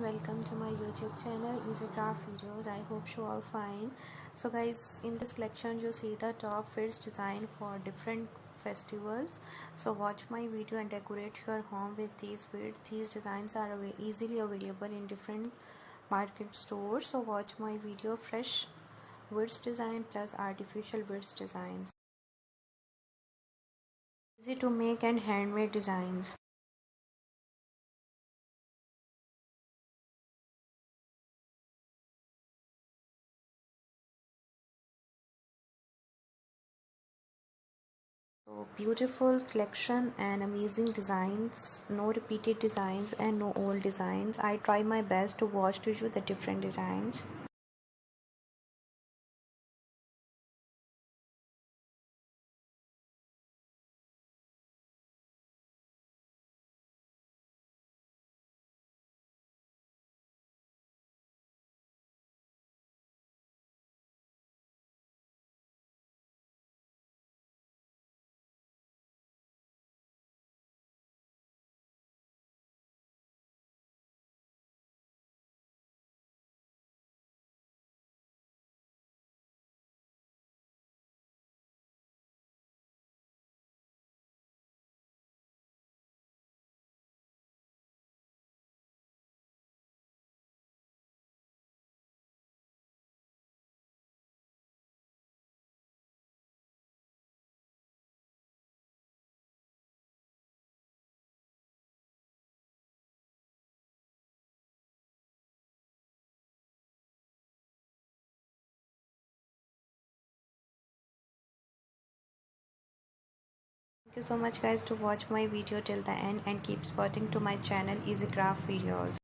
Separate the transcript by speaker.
Speaker 1: welcome to my YouTube channel Easy Craft Videos. I hope you all fine. So guys, in this collection you see the top fits design for different festivals. So watch my video and decorate your home with these fits. These designs are easily available in different market stores. So watch my video. Fresh woods design plus artificial woods designs. Easy to make and handmade designs. So beautiful collection and amazing designs, no repeated designs and no old designs. I try my best to watch to you the different designs. Thank you so much guys to watch my video till the end and keep supporting to my channel Easy Craft Videos.